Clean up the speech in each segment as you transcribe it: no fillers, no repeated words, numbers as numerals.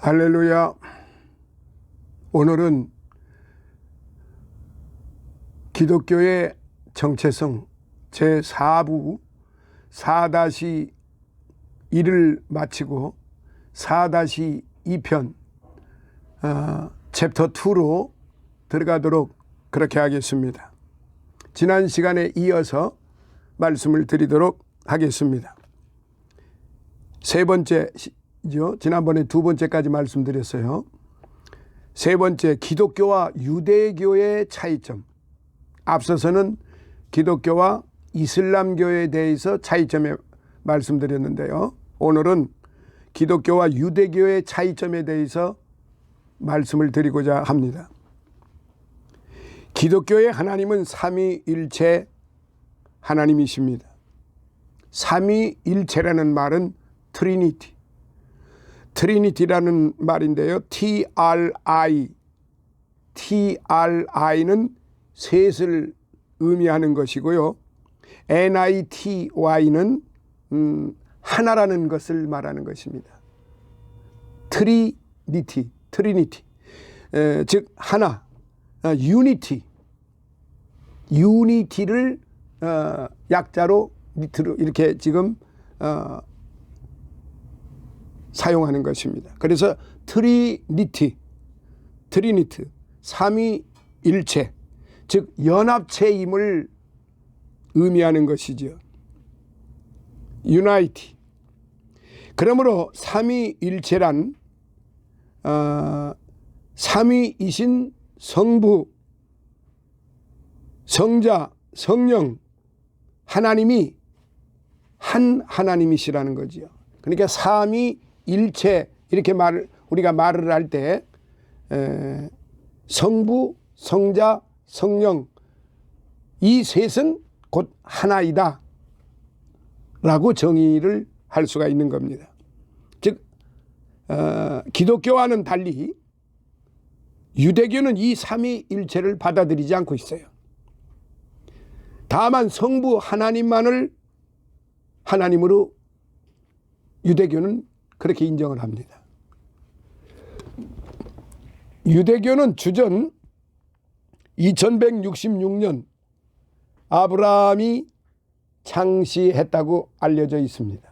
할렐루야. 오늘은 기독교의 정체성 제4부 4-1을 마치고 4-2편 챕터 2로 들어가도록 그렇게 하겠습니다. 지난 시간에 이어서 말씀을 드리도록 하겠습니다. 세 번째죠. 지난번에 두 번째까지 말씀드렸어요. 세 번째, 기독교와 유대교의 차이점. 앞서서는 기독교와 이슬람교에 대해서 차이점에 말씀드렸는데요. 오늘은 기독교와 유대교의 차이점에 대해서 말씀을 드리고자 합니다. 기독교의 하나님은 삼위일체 하나님이십니다. 삼위일체라는 말은 트리니티라는 말인데요. TRI는 셋을 의미하는 것이고요. NITY는 하나라는 것을 말하는 것입니다. 트리니티, 즉 하나, 유니티를 약자로 니트로 이렇게 지금 사용하는 것입니다. 그래서 트리니트, 삼위일체, 즉 연합체임을 의미하는 것이죠. 유나이티. 그러므로 삼위일체란 삼위이신 성부, 성자, 성령, 하나님이 한 하나님이시라는 거지요. 그러니까 삼위일체 이렇게 우리가 말을 할 때 성부, 성자, 성령 이 셋은 곧 하나이다 라고 정의를 할 수가 있는 겁니다. 즉 기독교와는 달리 유대교는 이 삼위일체를 받아들이지 않고 있어요. 다만 성부 하나님만을 하나님으로 유대교는 그렇게 인정을 합니다. 유대교는 주전 2166년 아브라함이 창시했다고 알려져 있습니다.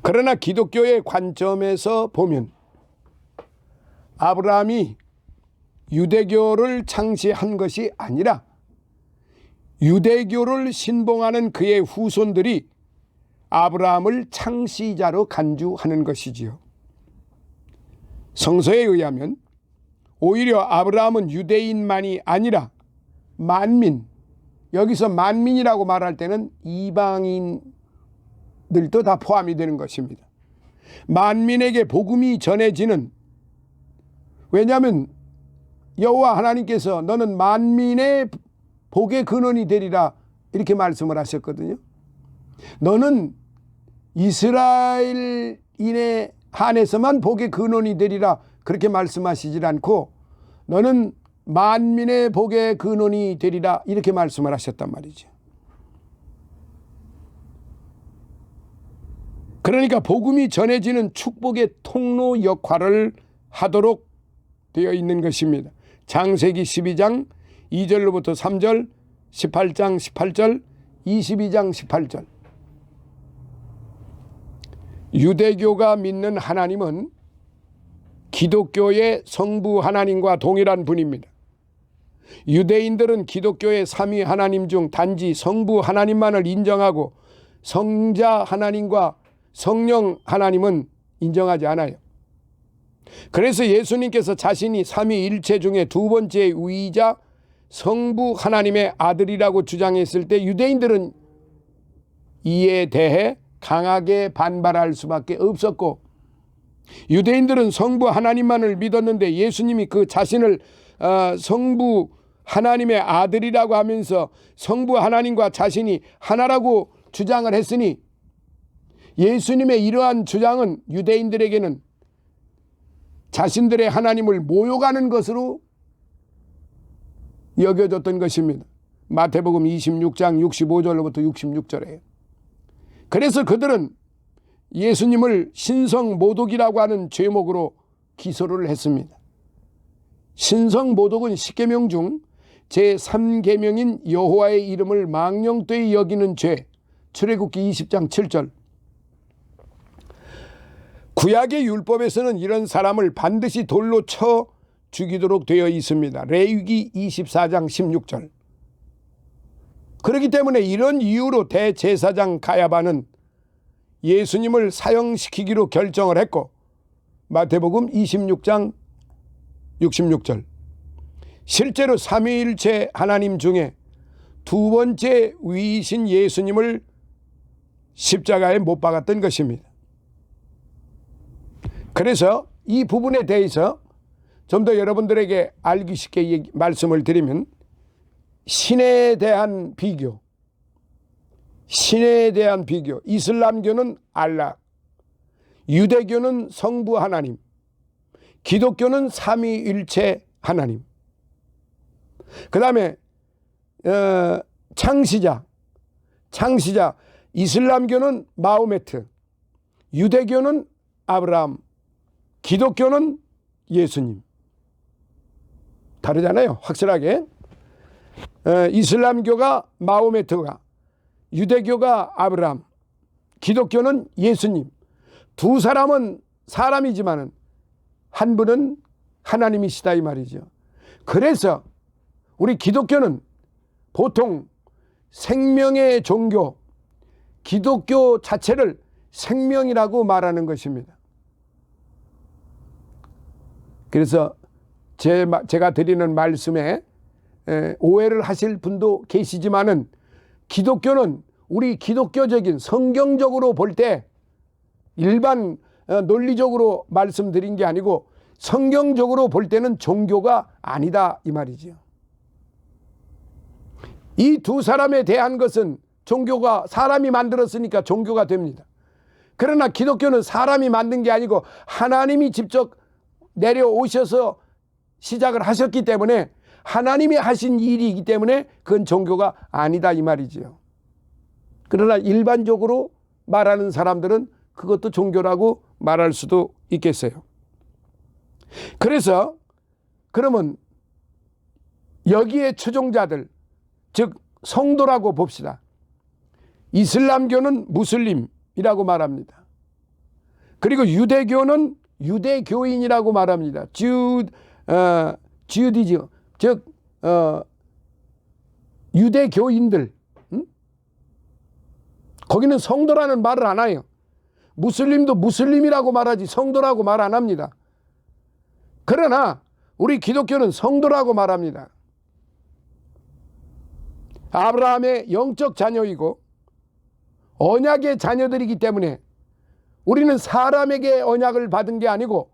그러나 기독교의 관점에서 보면 아브라함이 유대교를 창시한 것이 아니라 유대교를 신봉하는 그의 후손들이 아브라함을 창시자로 간주하는 것이지요. 성서에 의하면 오히려 아브라함은 유대인만이 아니라 만민, 여기서 만민이라고 말할 때는 이방인들도 다 포함이 되는 것입니다. 만민에게 복음이 전해지는, 왜냐하면 여호와 하나님께서 너는 만민의 복의 근원이 되리라 이렇게 말씀을 하셨거든요. 너는 이스라엘인에 한해서만 복의 근원이 되리라 그렇게 말씀하시질 않고 너는 만민의 복의 근원이 되리라 이렇게 말씀을 하셨단 말이죠. 그러니까 복음이 전해지는 축복의 통로 역할을 하도록 되어 있는 것입니다. 창세기 12장 2절로부터 3절, 18장 18절, 22장 18절. 유대교가 믿는 하나님은 기독교의 성부 하나님과 동일한 분입니다. 유대인들은 기독교의 삼위 하나님 중 단지 성부 하나님만을 인정하고 성자 하나님과 성령 하나님은 인정하지 않아요. 그래서 예수님께서 자신이 삼위일체 중에 두 번째 위이자 성부 하나님의 아들이라고 주장했을 때 유대인들은 이에 대해 강하게 반발할 수밖에 없었고, 유대인들은 성부 하나님만을 믿었는데 예수님이 그 자신을 성부 하나님의 아들이라고 하면서 성부 하나님과 자신이 하나라고 주장을 했으니 예수님의 이러한 주장은 유대인들에게는 자신들의 하나님을 모욕하는 것으로 여겨졌던 것입니다. 마태복음 26장 65절로부터 66절에. 그래서 그들은 예수님을 신성모독이라고 하는 죄목으로 기소를 했습니다. 신성모독은 10계명 중 제3계명인 여호와의 이름을 망령되이 여기는 죄, 출애굽기 20장 7절. 구약의 율법에서는 이런 사람을 반드시 돌로 쳐 죽이도록 되어 있습니다. 레위기 24장 16절. 그렇기 때문에 이런 이유로 대제사장 가야바는 예수님을 사형시키기로 결정을 했고, 마태복음 26장 66절. 실제로 삼위일체 하나님 중에 두 번째 위이신 예수님을 십자가에 못 박았던 것입니다. 그래서 이 부분에 대해서 좀 더 여러분들에게 알기 쉽게 말씀을 드리면, 신에 대한 비교, 신에 대한 비교. 이슬람교는 알라, 유대교는 성부 하나님, 기독교는 삼위일체 하나님. 그 다음에 창시자. 이슬람교는 마호메트, 유대교는 아브라함, 기독교는 예수님. 다르잖아요, 확실하게. 이슬람교가 마호메트가, 유대교가 아브라함, 기독교는 예수님. 두 사람은 사람이지만은 한 분은 하나님이시다 이 말이죠. 그래서 우리 기독교는 보통 생명의 종교, 기독교 자체를 생명이라고 말하는 것입니다. 그래서 제가 드리는 말씀에 오해를 하실 분도 계시지만은, 기독교는 우리 기독교적인 성경적으로 볼 때 일반 논리적으로 말씀드린 게 아니고 성경적으로 볼 때는 종교가 아니다 이 말이죠. 이 두 사람에 대한 것은 종교가, 사람이 만들었으니까 종교가 됩니다. 그러나 기독교는 사람이 만든 게 아니고 하나님이 직접 내려오셔서 시작을 하셨기 때문에, 하나님이 하신 일이기 때문에 그건 종교가 아니다 이 말이죠. 그러나 일반적으로 말하는 사람들은 그것도 종교라고 말할 수도 있겠어요. 그래서 그러면 여기에 추종자들, 즉 성도라고 봅시다. 이슬람교는 무슬림이라고 말합니다. 그리고 유대교는 유대교인이라고 말합니다. 주디즘, 즉 유대교인들. 거기는 성도라는 말을 안 해요. 무슬림도 무슬림이라고 말하지 성도라고 말 안 합니다. 그러나 우리 기독교는 성도라고 말합니다. 아브라함의 영적 자녀이고 언약의 자녀들이기 때문에 우리는 사람에게 언약을 받은 게 아니고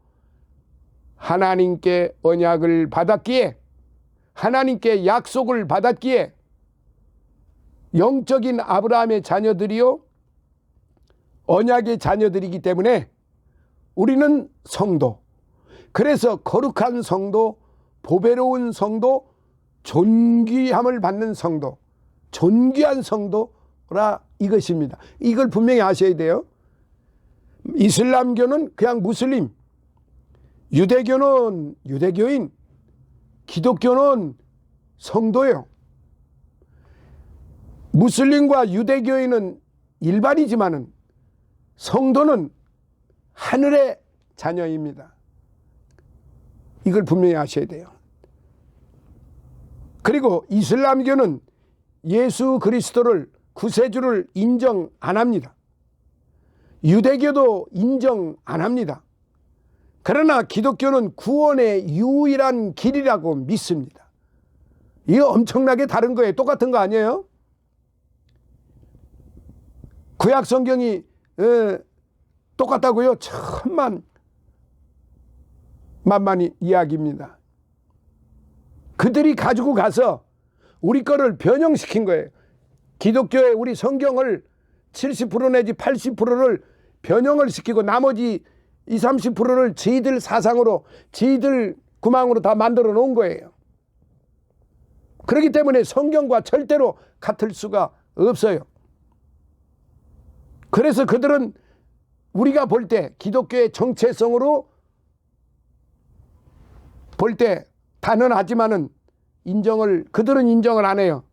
하나님께 언약을 받았기에, 하나님께 약속을 받았기에 영적인 아브라함의 자녀들이요 언약의 자녀들이기 때문에 우리는 성도. 그래서 거룩한 성도, 보배로운 성도, 존귀함을 받는 성도, 존귀한 성도라 이것입니다. 이걸 분명히 아셔야 돼요. 이슬람교는 그냥 무슬림, 유대교는 유대교인, 기독교는 성도예요. 무슬림과 유대교인은 일반이지만은 성도는 하늘의 자녀입니다. 이걸 분명히 아셔야 돼요. 그리고 이슬람교는 예수 그리스도를, 구세주를 인정 안 합니다. 유대교도 인정 안 합니다. 그러나 기독교는 구원의 유일한 길이라고 믿습니다. 이거 엄청나게 다른 거예요. 똑같은 거 아니에요? 구약 성경이 똑같다고요? 만만히 이야기입니다. 그들이 가지고 가서 우리 거를 변형시킨 거예요. 기독교의 우리 성경을 70% 내지 80%를 변형을 시키고 나머지 20, 30%를 저희들 사상으로, 저희들 구망으로 다 만들어 놓은 거예요. 그렇기 때문에 성경과 절대로 같을 수가 없어요. 그래서 그들은 우리가 볼 때 기독교의 정체성으로 볼 때 단언하지만은 그들은 인정을 안 해요.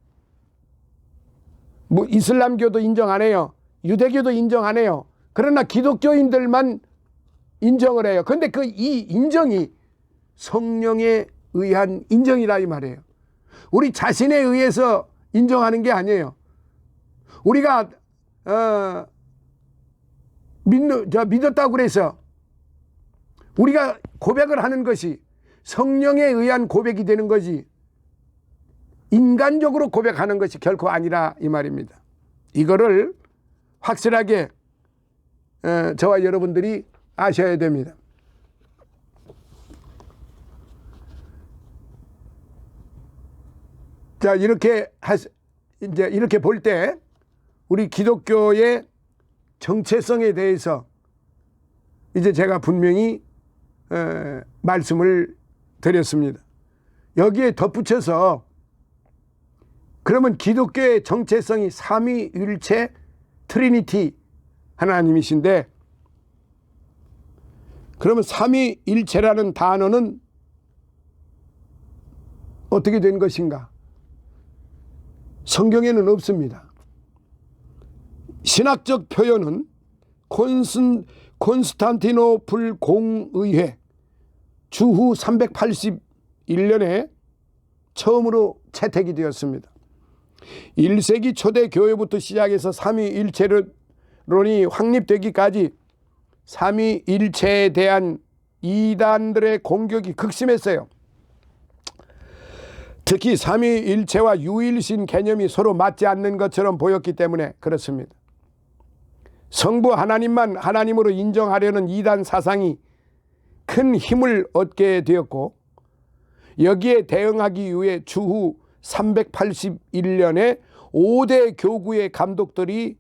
뭐 이슬람교도 인정 안 해요. 유대교도 인정 안 해요. 그러나 기독교인들만 인정을 해요. 그런데 이 인정이 성령에 의한 인정이라 이 말이에요. 우리 자신에 의해서 인정하는 게 아니에요. 우리가 믿었다고 그래서 우리가 고백을 하는 것이 성령에 의한 고백이 되는 거지 인간적으로 고백하는 것이 결코 아니라 이 말입니다. 이거를 확실하게 저와 여러분들이 아셔야 됩니다. 자, 이제 이렇게 볼 때 우리 기독교의 정체성에 대해서 이제 제가 분명히 말씀을 드렸습니다. 여기에 덧붙여서 그러면 기독교의 정체성이 삼위일체 트리니티 하나님이신데, 그러면 삼위일체라는 단어는 어떻게 된 것인가? 성경에는 없습니다. 신학적 표현은 콘스탄티노플 공의회 주후 381년에 처음으로 채택이 되었습니다. 1세기 초대 교회부터 시작해서 삼위일체론이 확립되기까지 삼위일체에 대한 이단들의 공격이 극심했어요. 특히 삼위일체와 유일신 개념이 서로 맞지 않는 것처럼 보였기 때문에 그렇습니다. 성부 하나님만 하나님으로 인정하려는 이단 사상이 큰 힘을 얻게 되었고, 여기에 대응하기 위해 주후 381년에 5대 교구의 감독들이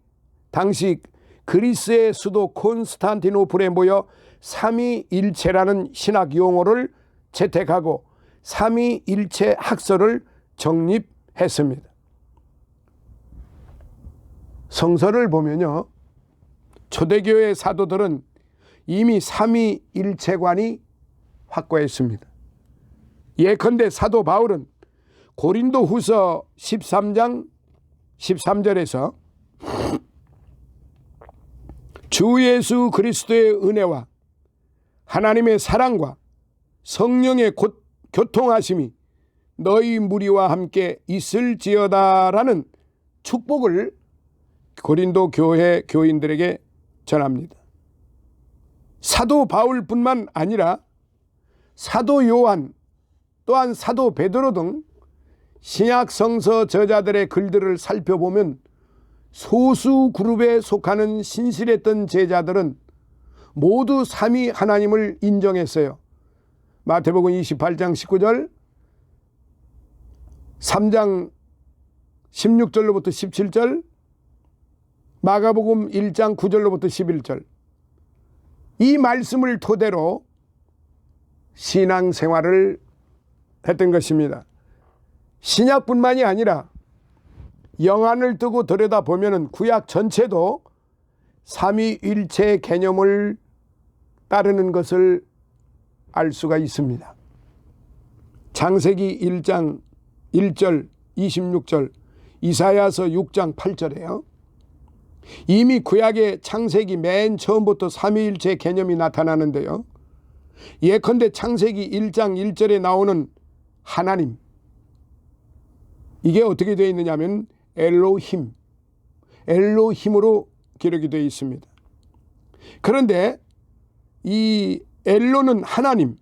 당시 그리스의 수도 콘스탄티노플에 모여 삼위일체라는 신학 용어를 채택하고 삼위일체 학설을 정립했습니다. 성서를 보면요, 초대교회 사도들은 이미 삼위일체관이 확고했습니다. 예컨대 사도 바울은 고린도후서 13장 13절에서 주 예수 그리스도의 은혜와 하나님의 사랑과 성령의 교통하심이 너희 무리와 함께 있을지어다라는 축복을 고린도 교회 교인들에게 전합니다. 사도 바울뿐만 아니라 사도 요한, 또한 사도 베드로 등 신약 성서 저자들의 글들을 살펴보면 소수 그룹에 속하는 신실했던 제자들은 모두 삼위 하나님을 인정했어요. 마태복음 28장 19절, 3장 16절로부터 17절, 마가복음 1장 9절로부터 11절. 이 말씀을 토대로 신앙생활을 했던 것입니다. 신약뿐만이 아니라 영안을 뜨고 들여다보면 구약 전체도 삼위일체 개념을 따르는 것을 알 수가 있습니다. 창세기 1장 1절 26절, 이사야서 6장 8절에요. 이미 구약의 창세기 맨 처음부터 삼위일체 개념이 나타나는데요. 예컨대 창세기 1장 1절에 나오는 하나님, 이게 어떻게 되어 있느냐 하면 엘로힘으로 기록이 되어 있습니다. 그런데 이 엘로는 하나님,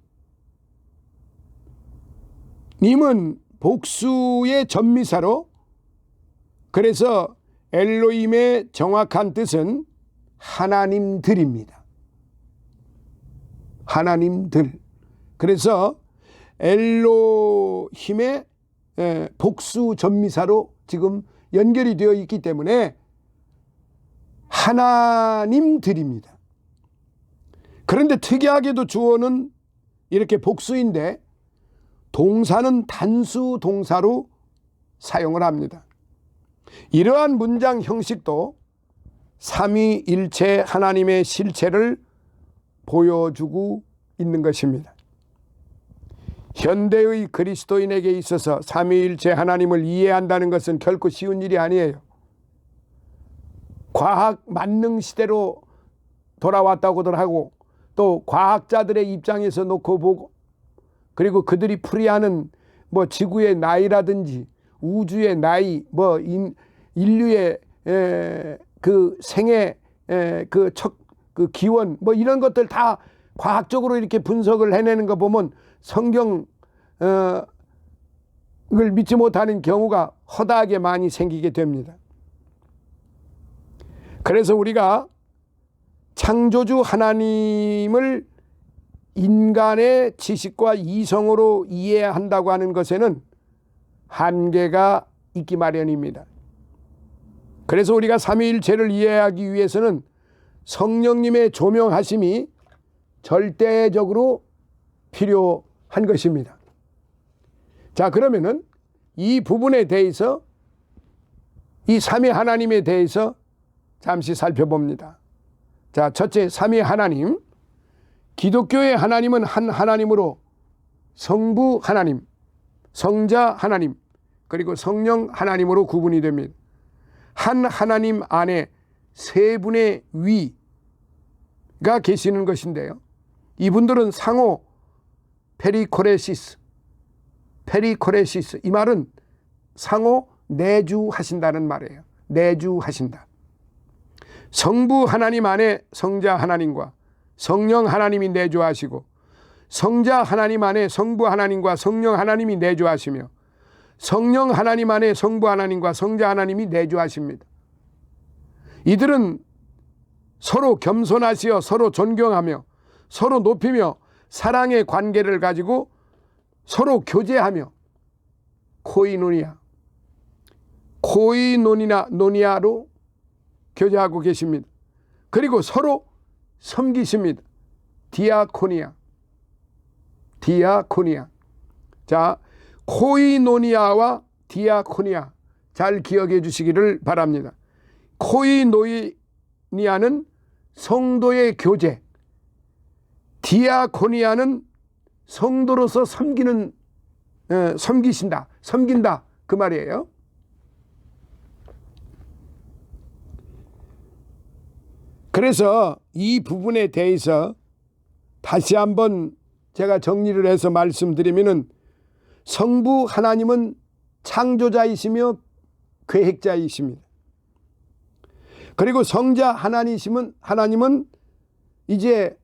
님은 복수의 전미사로, 그래서 엘로힘의 정확한 뜻은 하나님들입니다. 하나님들. 그래서 엘로힘의 복수 전미사로 지금 연결이 되어 있기 때문에 하나님들입니다. 그런데 특이하게도 주어는 이렇게 복수인데 동사는 단수 동사로 사용을 합니다. 이러한 문장 형식도 삼위일체 하나님의 실체를 보여주고 있는 것입니다. 현대의 그리스도인에게 있어서 삼위일체 하나님을 이해한다는 것은 결코 쉬운 일이 아니에요. 과학 만능 시대로 돌아왔다고들 하고, 또 과학자들의 입장에서 놓고 보고, 그리고 그들이 풀이하는 뭐 지구의 나이라든지 우주의 나이, 뭐 인류의 그 생애 그 기원, 뭐 이런 것들 다 과학적으로 이렇게 분석을 해내는 거 보면 성경을 믿지 못하는 경우가 허다하게 많이 생기게 됩니다. 그래서 우리가 창조주 하나님을 인간의 지식과 이성으로 이해한다고 하는 것에는 한계가 있기 마련입니다. 그래서 우리가 삼위일체를 이해하기 위해서는 성령님의 조명하심이 절대적으로 필요한 것입니다. 자, 그러면은 이 부분에 대해서, 이 삼위 하나님에 대해서 잠시 살펴봅니다. 자, 첫째, 삼위 하나님. 기독교의 하나님은 한 하나님으로 성부 하나님, 성자 하나님, 그리고 성령 하나님으로 구분이 됩니다. 한 하나님 안에 세 분의 위가 계시는 것인데요. 이분들은 상호 페리코레시스, 이 말은 상호 내주하신다는 말이에요. 내주하신다. 성부 하나님 안에 성자 하나님과 성령 하나님이 내주하시고, 성자 하나님 안에 성부 하나님과 성령 하나님이 내주하시며, 성령 하나님 안에 성부 하나님과 성자 하나님이 내주하십니다. 이들은 서로 겸손하시어 서로 존경하며 서로 높이며 사랑의 관계를 가지고 서로 교제하며 코이노니아로 교제하고 계십니다. 그리고 서로 섬기십니다. 디아코니아. 자, 코이노니아와 디아코니아 잘 기억해 주시기를 바랍니다. 코이노니아는 성도의 교제, 디아코니아는 성도로서 섬긴다 그 말이에요. 그래서 이 부분에 대해서 다시 한번 제가 정리를 해서 말씀드리면은, 성부 하나님은 창조자이시며 계획자이십니다. 그리고 성자 하나님은 이제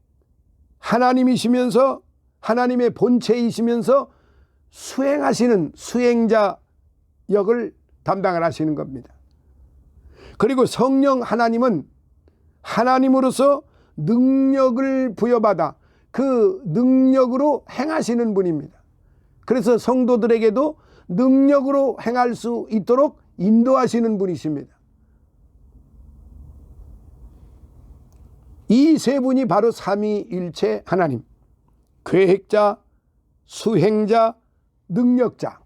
하나님이시면서 하나님의 본체이시면서 수행하시는 수행자 역을 담당을 하시는 겁니다. 그리고 성령 하나님은 하나님으로서 능력을 부여받아 그 능력으로 행하시는 분입니다. 그래서 성도들에게도 능력으로 행할 수 있도록 인도하시는 분이십니다. 이 세 분이 바로 삼위일체 하나님, 계획자, 수행자, 능력자.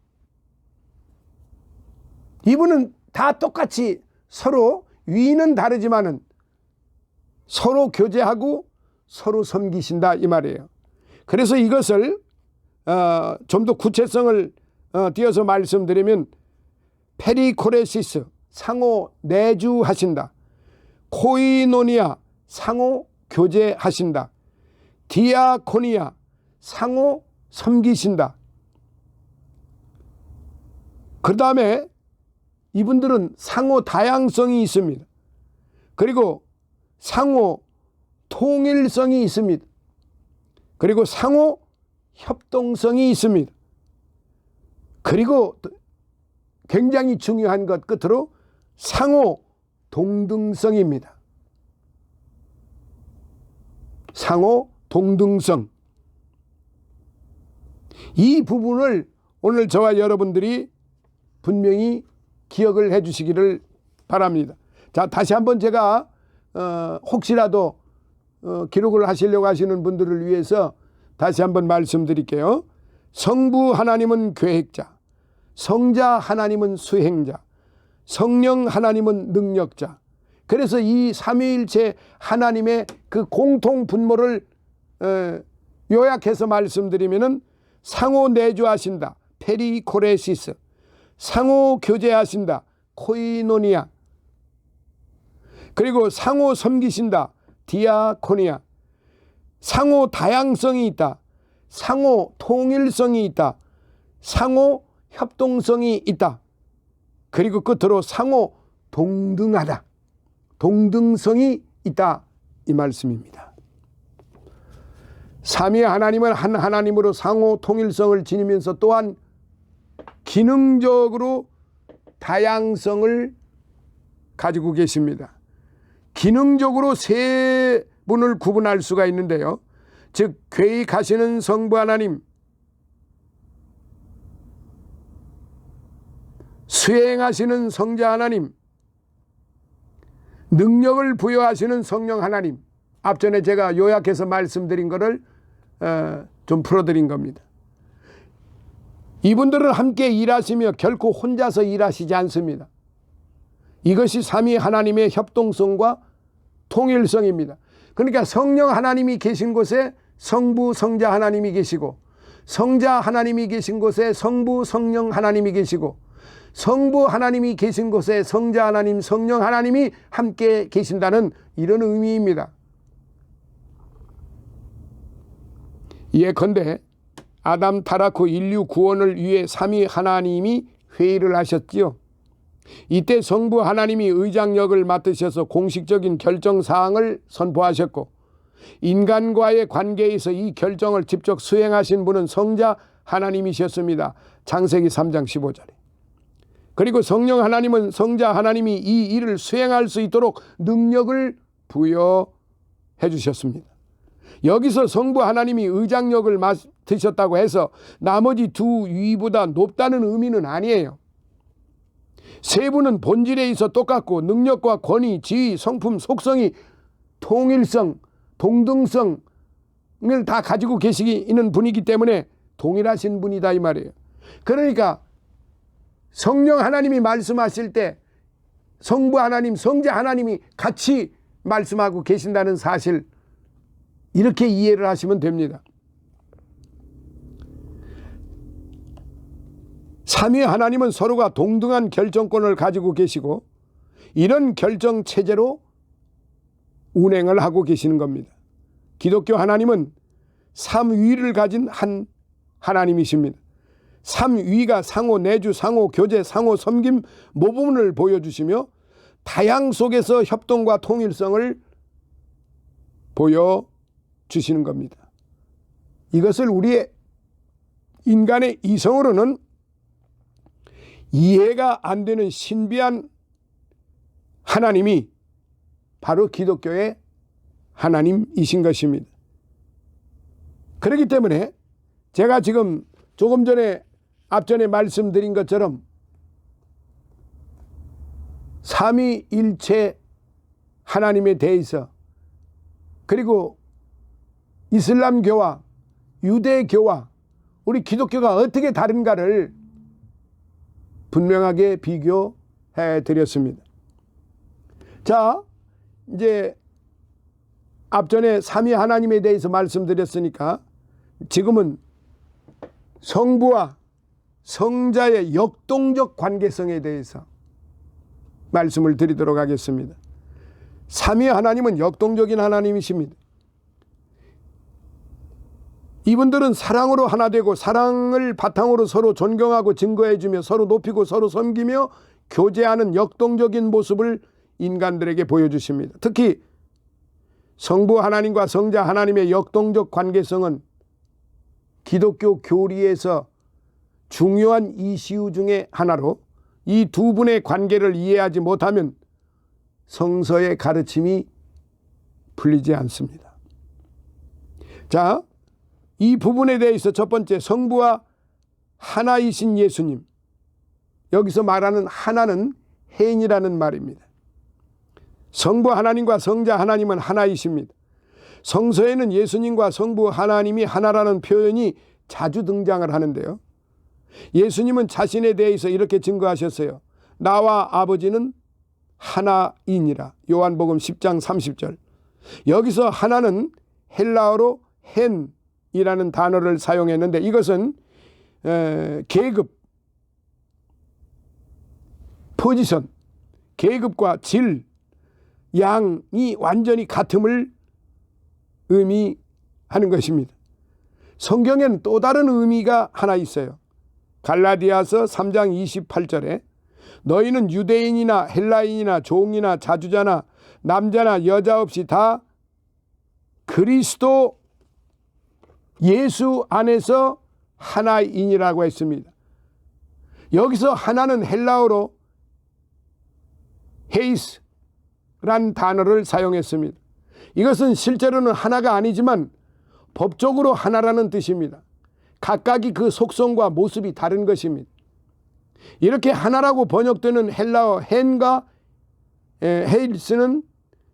이분은 다 똑같이 서로 위는 다르지만은 서로 교제하고 서로 섬기신다 이 말이에요. 그래서 이것을 좀 더 구체성을 띄어서 말씀드리면, 페리코레시스, 상호 내주하신다. 코이노니아, 상호 교제하신다. 디아코니아, 상호 섬기신다. 그 다음에 이분들은 상호 다양성이 있습니다. 그리고 상호 통일성이 있습니다. 그리고 상호 협동성이 있습니다. 그리고 굉장히 중요한 것 끝으로 상호 동등성입니다. 상호 동등성. 이 부분을 오늘 저와 여러분들이 분명히 기억을 해 주시기를 바랍니다. 자, 다시 한번 제가 혹시라도 기록을 하시려고 하시는 분들을 위해서 다시 한번 말씀드릴게요. 성부 하나님은 계획자, 성자 하나님은 수행자, 성령 하나님은 능력자, 그래서 이 삼위일체 하나님의 그 공통 분모를 요약해서 말씀드리면은 상호 내주하신다, 페리코레시스, 상호 교제하신다, 코이노니아, 그리고 상호 섬기신다, 디아코니아, 상호 다양성이 있다, 상호 통일성이 있다, 상호 협동성이 있다, 그리고 끝으로 상호 동등하다, 동등성이 있다, 이 말씀입니다. 삼위 하나님은 한 하나님으로 상호 통일성을 지니면서 또한 기능적으로 다양성을 가지고 계십니다. 기능적으로 세 분을 구분할 수가 있는데요. 즉 계획하시는 성부 하나님, 수행하시는 성자 하나님, 능력을 부여하시는 성령 하나님. 앞전에 제가 요약해서 말씀드린 것을 좀 풀어드린 겁니다. 이분들은 함께 일하시며 결코 혼자서 일하시지 않습니다. 이것이 삼위 하나님의 협동성과 통일성입니다. 그러니까 성령 하나님이 계신 곳에 성부 성자 하나님이 계시고, 성자 하나님이 계신 곳에 성부 성령 하나님이 계시고, 성부 하나님이 계신 곳에 성자 하나님 성령 하나님이 함께 계신다는 이런 의미입니다. 예컨대 아담 타락 후 인류 구원을 위해 삼위 하나님이 회의를 하셨지요. 이때 성부 하나님이 의장역을 맡으셔서 공식적인 결정사항을 선포하셨고, 인간과의 관계에서 이 결정을 직접 수행하신 분은 성자 하나님이셨습니다. 창세기 3장 15절에. 그리고 성령 하나님은 성자 하나님이 이 일을 수행할 수 있도록 능력을 부여해 주셨습니다. 여기서 성부 하나님이 의장역을 맡으셨다고 해서 나머지 두 위보다 높다는 의미는 아니에요. 세 분은 본질에 있어 똑같고 능력과 권위, 지위, 성품, 속성이 통일성, 동등성을 다 가지고 계시는 분이기 때문에 동일하신 분이다 이 말이에요. 그러니까 성령 하나님이 말씀하실 때 성부 하나님, 성자 하나님이 같이 말씀하고 계신다는 사실, 이렇게 이해를 하시면 됩니다. 삼위 하나님은 서로가 동등한 결정권을 가지고 계시고 이런 결정 체제로 운행을 하고 계시는 겁니다. 기독교 하나님은 삼위를 가진 한 하나님이십니다. 삼위가 상호 내주, 상호 교제, 상호 섬김 모범을 보여주시며 다양 속에서 협동과 통일성을 보여주시는 겁니다. 이것을 우리의 인간의 이성으로는 이해가 안 되는 신비한 하나님이 바로 기독교의 하나님이신 것입니다. 그렇기 때문에 제가 지금 조금 전에 앞전에 말씀드린 것처럼 삼위일체 하나님에 대해서, 그리고 이슬람교와 유대교와 우리 기독교가 어떻게 다른가를 분명하게 비교해 드렸습니다. 자, 이제 앞전에 삼위 하나님에 대해서 말씀드렸으니까 지금은 성부와 성자의 역동적 관계성에 대해서 말씀을 드리도록 하겠습니다. 삼위 하나님은 역동적인 하나님이십니다. 이분들은 사랑으로 하나 되고 사랑을 바탕으로 서로 존경하고 증거해주며 서로 높이고 서로 섬기며 교제하는 역동적인 모습을 인간들에게 보여주십니다. 특히 성부 하나님과 성자 하나님의 역동적 관계성은 기독교 교리에서 중요한 이슈 중에 하나로, 이 두 분의 관계를 이해하지 못하면 성서의 가르침이 풀리지 않습니다. 자, 이 부분에 대해서 첫 번째, 성부와 하나이신 예수님. 여기서 말하는 하나는 해인이라는 말입니다. 성부 하나님과 성자 하나님은 하나이십니다. 성서에는 예수님과 성부 하나님이 하나라는 표현이 자주 등장을 하는데요. 예수님은 자신에 대해서 이렇게 증거하셨어요. 나와 아버지는 하나이니라. 요한복음 10장 30절. 여기서 하나는 헬라어로 헨이라는 단어를 사용했는데 이것은 계급, 포지션, 계급과 질, 양이 완전히 같음을 의미하는 것입니다. 성경에는 또 다른 의미가 하나 있어요. 갈라디아서 3장 28절에 너희는 유대인이나 헬라인이나 종이나 자주자나 남자나 여자 없이 다 그리스도 예수 안에서 하나인이라고 했습니다. 여기서 하나는 헬라어로 헤이스란 단어를 사용했습니다. 이것은 실제로는 하나가 아니지만 법적으로 하나라는 뜻입니다. 각각이 그 속성과 모습이 다른 것입니다. 이렇게 하나라고 번역되는 헬라어 헨과 헤일스는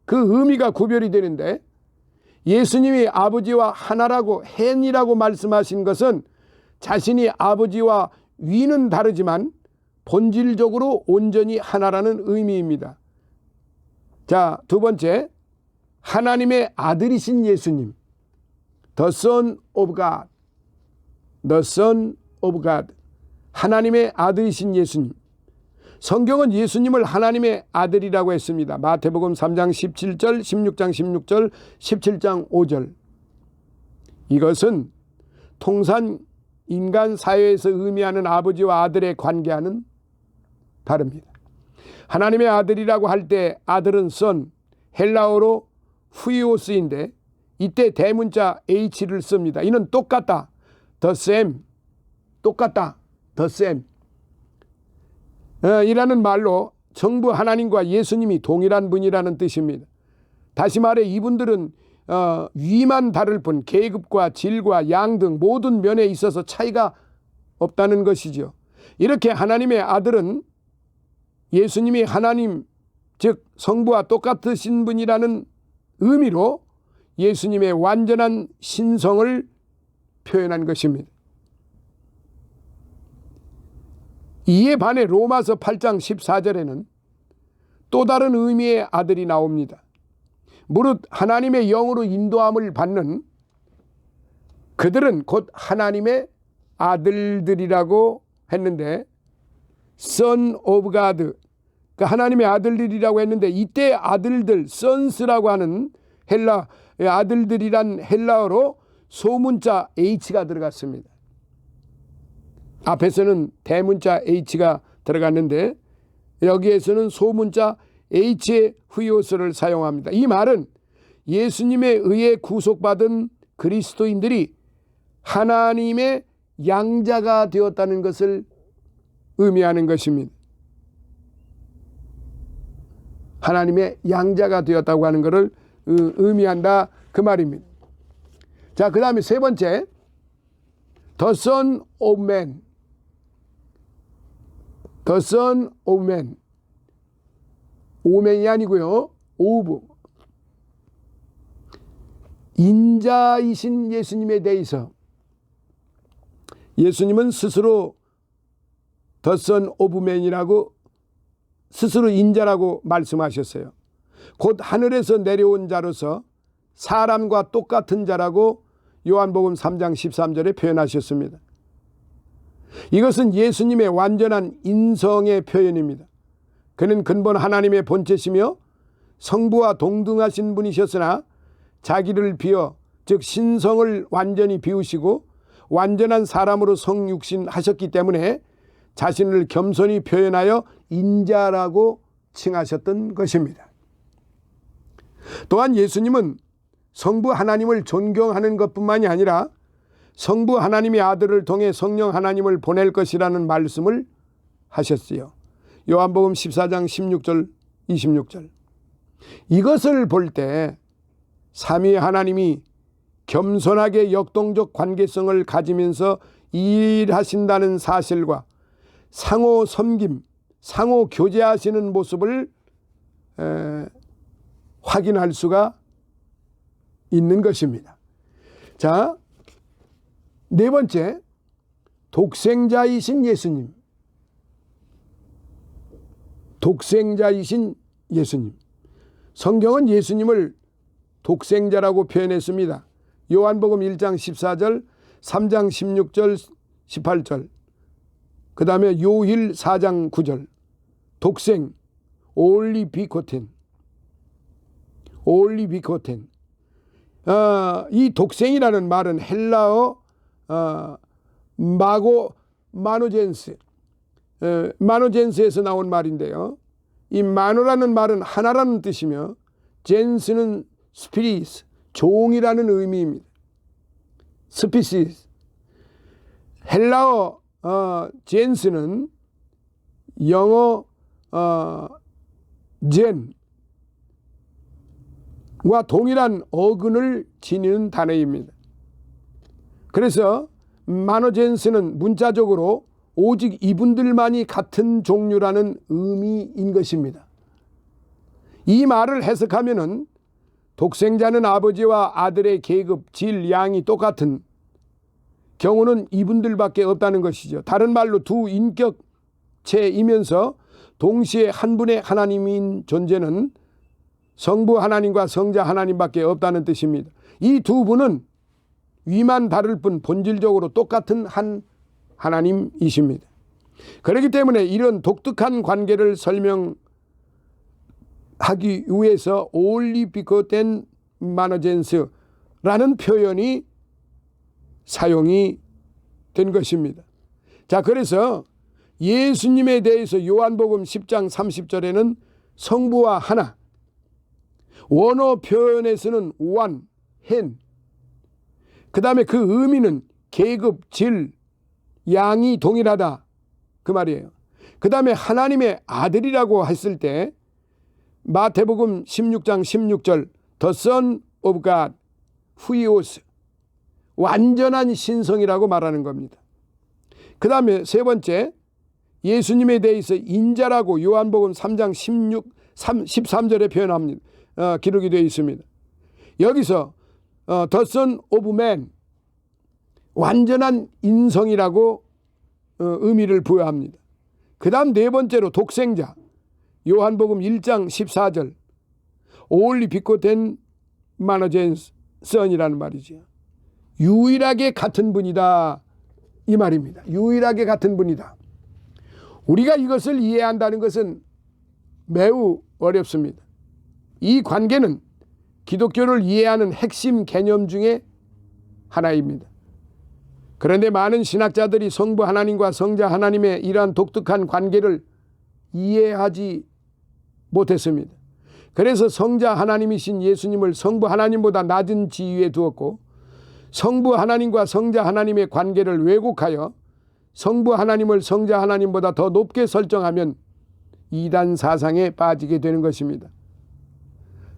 그 의미가 구별이 되는데 예수님이 아버지와 하나라고 헨이라고 말씀하신 것은 자신이 아버지와 위는 다르지만 본질적으로 온전히 하나라는 의미입니다. 자, 두 번째, 하나님의 아들이신 예수님, The Son of God, The Son of God, 하나님의 아들이신 예수님. 성경은 예수님을 하나님의 아들이라고 했습니다. 마태복음 3장 17절, 16장 16절, 17장 5절. 이것은 통상 인간 사회에서 의미하는 아버지와 아들의 관계와는 다릅니다. 하나님의 아들이라고 할 때 아들은 son, 헬라어로 후이오스인데 이때 대문자 H를 씁니다. 이는 똑같다, the same, 똑같다, the same 이라는 말로 정부 하나님과 예수님이 동일한 분이라는 뜻입니다. 다시 말해 이분들은 위만 다를 뿐 계급과 질과 양 등 모든 면에 있어서 차이가 없다는 것이죠. 이렇게 하나님의 아들은 예수님이 하나님 즉 성부와 똑같으신 분이라는 의미로 예수님의 완전한 신성을 표현한 것입니다. 이에 반해 로마서 8장 14절에는 또 다른 의미의 아들이 나옵니다. 무릇 하나님의 영으로 인도함을 받는 그들은 곧 하나님의 아들들이라고 했는데 Son of God, 그 하나님의 아들들이라고 했는데 이때 아들들, sons라고 하는 아들들이란 헬라어로 소문자 H가 들어갔습니다. 앞에서는 대문자 H가 들어갔는데 여기에서는 소문자 H의 후이오스를 사용합니다. 이 말은 예수님에 의해 구속받은 그리스도인들이 하나님의 양자가 되었다는 것을 의미하는 것입니다. 하나님의 양자가 되었다고 하는 것을 의미한다 그 말입니다. 자, 그 다음에 세 번째, The Son of Man, The Son of Man, 오맨이 아니고요, 오브, 인자이신 예수님에 대해서 예수님은 스스로 The Son of Man이라고 스스로 인자라고 말씀하셨어요. 곧 하늘에서 내려온 자로서 사람과 똑같은 자라고 요한복음 3장 13절에 표현하셨습니다. 이것은 예수님의 완전한 인성의 표현입니다. 그는 근본 하나님의 본체시며 성부와 동등하신 분이셨으나 자기를 비워 즉 신성을 완전히 비우시고 완전한 사람으로 성육신 하셨기 때문에 자신을 겸손히 표현하여 인자라고 칭하셨던 것입니다. 또한 예수님은 성부 하나님을 존경하는 것뿐만이 아니라 성부 하나님의 아들을 통해 성령 하나님을 보낼 것이라는 말씀을 하셨어요. 요한복음 14장 16절 26절. 이것을 볼 때 삼위 하나님이 겸손하게 역동적 관계성을 가지면서 일하신다는 사실과 상호 섬김, 상호 교제하시는 모습을 확인할 수가 있는 것입니다. 자, 네 번째, 독생자이신 예수님. 독생자이신 예수님. 성경은 예수님을 독생자라고 표현했습니다. 요한복음 1장 14절, 3장 16절, 18절, 그 다음에 요일 4장 9절, 독생, only begotten, only begotten. 이 독생이라는 말은 헬라어 마노젠스, 마노젠스에서 나온 말인데요. 이 마노라는 말은 하나라는 뜻이며 젠스는 스피리스, 종이라는 의미입니다. 스피시스. 헬라어 젠스는 영어 젠과 동일한 어근을 지니는 단어입니다. 그래서 마노젠스는 문자적으로 오직 이분들만이 같은 종류라는 의미인 것입니다. 이 말을 해석하면은 독생자는 아버지와 아들의 계급, 질, 양이 똑같은 경우는 이분들밖에 없다는 것이죠. 다른 말로 두 인격체이면서 동시에 한 분의 하나님인 존재는 성부 하나님과 성자 하나님밖에 없다는 뜻입니다. 이 두 분은 위만 다를 뿐 본질적으로 똑같은 한 하나님이십니다. 그렇기 때문에 이런 독특한 관계를 설명하기 위해서 only begotten monogenes라는 표현이 사용이 된 것입니다. 자, 그래서 예수님에 대해서 요한복음 10장 30절에는 성부와 하나, 원어 표현에서는 one, hen, 그 다음에 그 의미는 계급, 질, 양이 동일하다 그 말이에요. 그 다음에 하나님의 아들이라고 했을 때 마태복음 16장 16절 The Son of God, 후이오스, 완전한 신성이라고 말하는 겁니다. 그 다음에 세 번째, 예수님에 대해서 인자라고 요한복음 3장 13절에 표현합니다. 기록이 되어 있습니다. 여기서 The Son of Man, 완전한 인성이라고 의미를 부여합니다. 그 다음 네 번째로 독생자, 요한복음 1장 14절 only begotten monogenes son이라는 말이죠. 유일하게 같은 분이다 이 말입니다. 유일하게 같은 분이다. 우리가 이것을 이해한다는 것은 매우 어렵습니다. 이 관계는 기독교를 이해하는 핵심 개념 중에 하나입니다. 그런데 많은 신학자들이 성부 하나님과 성자 하나님의 이러한 독특한 관계를 이해하지 못했습니다. 그래서 성자 하나님이신 예수님을 성부 하나님보다 낮은 지위에 두었고 성부 하나님과 성자 하나님의 관계를 왜곡하여 성부 하나님을 성자 하나님보다 더 높게 설정하면 이단 사상에 빠지게 되는 것입니다.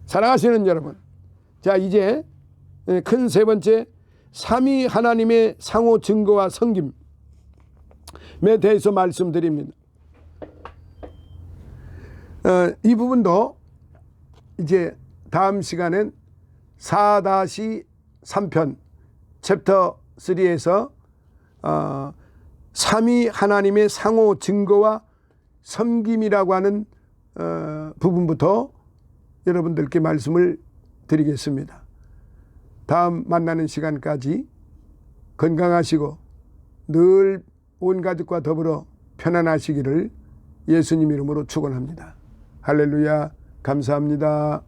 사랑하시는 여러분, 자 이제 큰 세 번째 삼위 하나님의 상호 증거와 섬김에 대해서 말씀드립니다. 이 부분도 이제 다음 시간엔 4-3편 챕터 3에서 삼위 하나님의 상호 증거와 섬김이라고 하는 부분부터 여러분들께 말씀을 드리겠습니다. 다음 만나는 시간까지 건강하시고 늘 온 가족과 더불어 편안하시기를 예수님 이름으로 축원합니다. 할렐루야, 감사합니다.